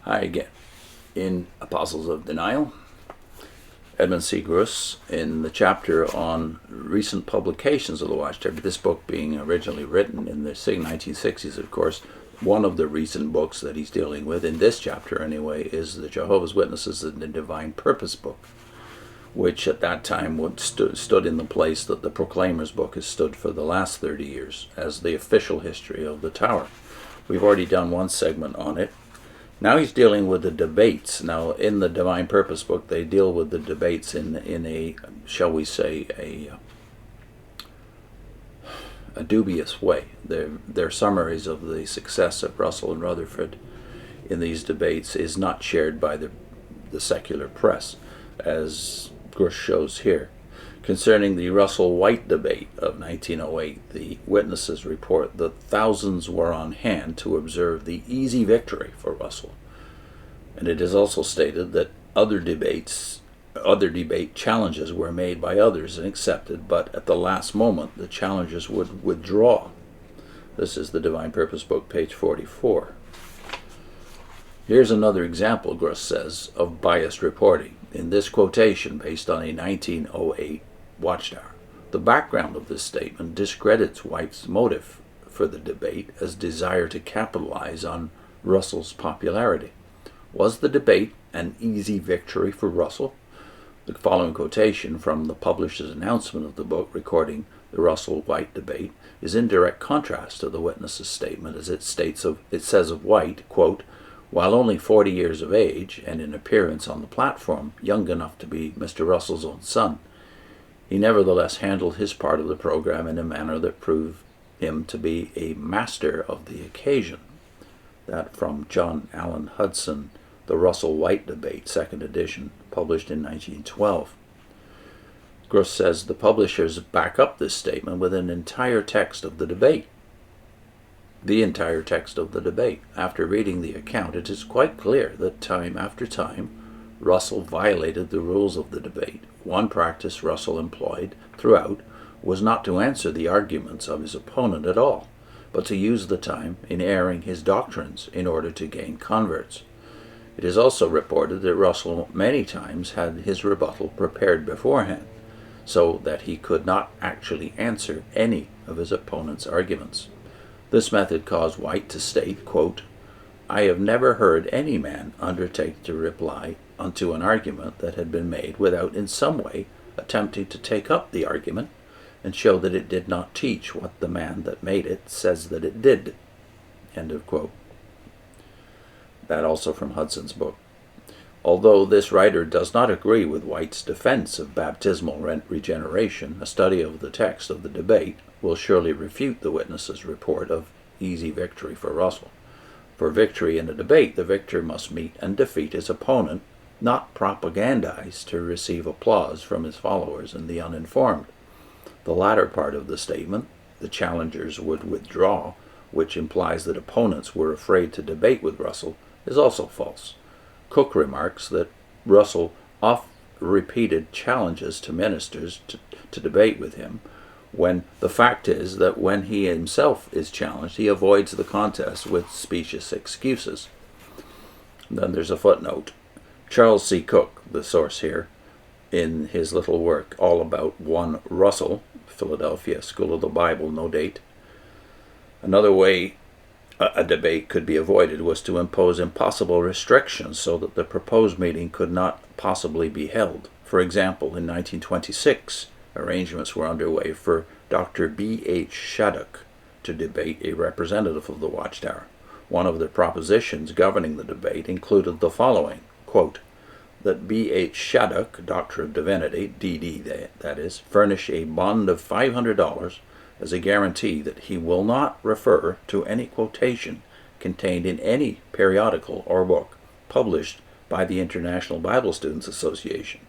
Hi again. In Apostles of Denial, Edmond C. Gruss, in the chapter on recent publications of the Watchtower, this book being originally written in the 1960s, of course, one of the recent books that he's dealing with, in this chapter anyway, is the Jehovah's Witnesses and the Divine Purpose book, which at that time stood in the place that the Proclaimer's book has stood for the last 30 years as the official history of the Tower. We've already done one segment on it. Now he's dealing with the debates. Now, in the Divine Purpose book, they deal with the debates in a, shall we say, a dubious way. Their summaries of the success of Russell and Rutherford in these debates is not shared by the secular press, as Gruss shows here. Concerning the Russell-White debate of 1908, the witnesses report that thousands were on hand to observe the easy victory for Russell. And it is also stated that other debate challenges were made by others and accepted, but at the last moment the challengers would withdraw. This is the Divine Purpose book, page 44. Here's another example, Gruss says, of biased reporting. In this quotation, based on a 1908 Watchtower, the background of this statement discredits White's motive for the debate as desire to capitalize on Russell's popularity. Was the debate an easy victory for Russell? The following quotation from the publisher's announcement of the book recording the Russell-White debate is in direct contrast to the witness's statement, as it says of White, quote, "While only 40 years of age and in appearance on the platform young enough to be Mr. Russell's own son, he nevertheless handled his part of the program in a manner that proved him to be a master of the occasion." That from John Allen Hudson, The Russell-White Debate, 2nd edition, published in 1912. Gruss says the publishers back up this statement with an entire text of the debate. The entire text of the debate. After reading the account, it is quite clear that time after time Russell violated the rules of the debate. One practice Russell employed throughout was not to answer the arguments of his opponent at all, but to use the time in airing his doctrines in order to gain converts. It is also reported that Russell many times had his rebuttal prepared beforehand, so that he could not actually answer any of his opponent's arguments. This method caused White to state, quote, "I have never heard any man undertake to reply unto an argument that had been made without in some way attempting to take up the argument and show that it did not teach what the man that made it says that it did." End of quote. That also from Hudson's book. Although this writer does not agree with White's defense of baptismal regeneration, a study of the text of the debate will surely refute the witness's report of easy victory for Russell. For victory in a debate, the victor must meet and defeat his opponent, not propagandize to receive applause from his followers and the uninformed. The latter part of the statement, the challengers would withdraw, which implies that opponents were afraid to debate with Russell, is also false. Cook remarks that Russell oft repeated challenges to ministers to debate with him, when the fact is that when he himself is challenged, he avoids the contest with specious excuses. And then there's a footnote. Charles C. Cook, the source here, in his little work all about one Russell, Philadelphia School of the Bible, no date. Another way a debate could be avoided was to impose impossible restrictions so that the proposed meeting could not possibly be held. For example, in 1926, arrangements were underway for Dr. B.H. Shadduck to debate a representative of the Watchtower. One of the propositions governing the debate included the following, quote, that B.H. Shadduck, Doctor of Divinity, D.D. that is, furnish a bond of $500 as a guarantee that he will not refer to any quotation contained in any periodical or book published by the International Bible Students Association.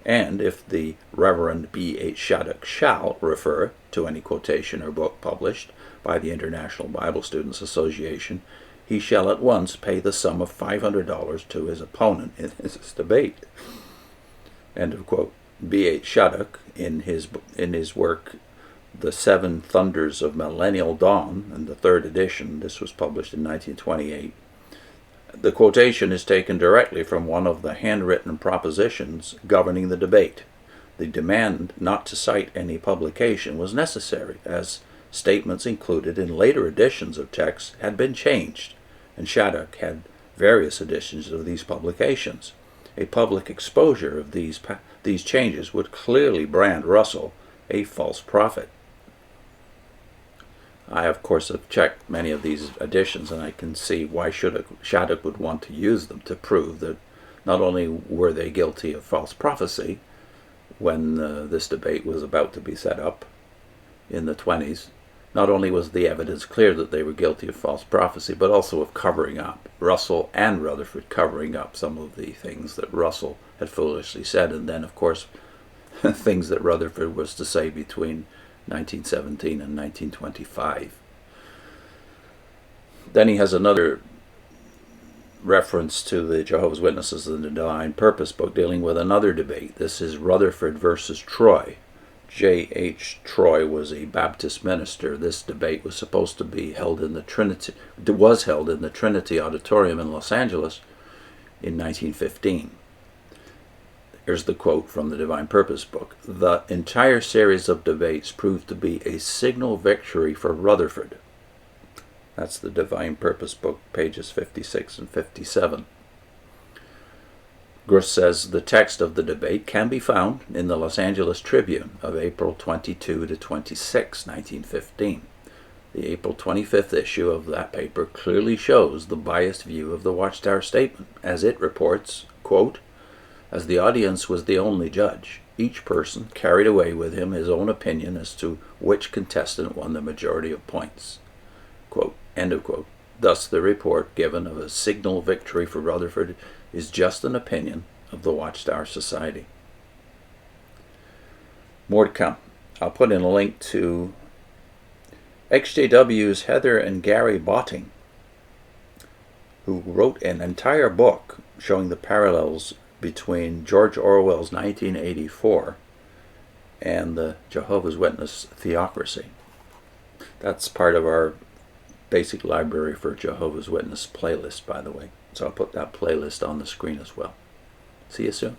And if the Reverend B.H. Shadduck shall refer to any quotation or book published by the International Bible Students Association, he shall at once pay the sum of $500 to his opponent in his debate. End of quote. B.H. Shadduck, in his work The Seven Thunders of Millennial Dawn, in the 3rd edition, this was published in 1928, The quotation is taken directly from one of the handwritten propositions governing the debate. The demand not to cite any publication was necessary, as statements included in later editions of texts had been changed, and Shadduck had various editions of these publications. A public exposure of these changes would clearly brand Russell a false prophet. I, of course, have checked many of these editions, and I can see why Shadduck would want to use them to prove that not only were they guilty of false prophecy when this debate was about to be set up in the 20s, not only was the evidence clear that they were guilty of false prophecy, but also of covering up. Russell and Rutherford covering up some of the things that Russell had foolishly said, and then, of course, things that Rutherford was to say between 1917 and 1925. Then he has another reference to the Jehovah's Witnesses in the Divine Purpose book dealing with another debate. This is Rutherford versus Troy. J.H. Troy was a Baptist minister. This debate was supposed to be held in the Trinity Auditorium in Los Angeles in 1915. Here's the quote from the Divine Purpose book. The entire series of debates proved to be a signal victory for Rutherford. That's the Divine Purpose book, pages 56 and 57. Gruss says the text of the debate can be found in the Los Angeles Tribune of April 22 to 26, 1915. The April 25th issue of that paper clearly shows the biased view of the Watchtower statement, as it reports, quote, as the audience was the only judge, each person carried away with him his own opinion as to which contestant won the majority of points. Quote, end of quote. Thus, the report given of a signal victory for Rutherford is just an opinion of the Watchtower Society. More to come. I'll put in a link to ExJW's Heather and Gary Botting, who wrote an entire book showing the parallels between George Orwell's 1984 and the Jehovah's Witness theocracy. That's part of our basic library for Jehovah's Witness playlist, by the way. So I'll put that playlist on the screen as well. See you soon.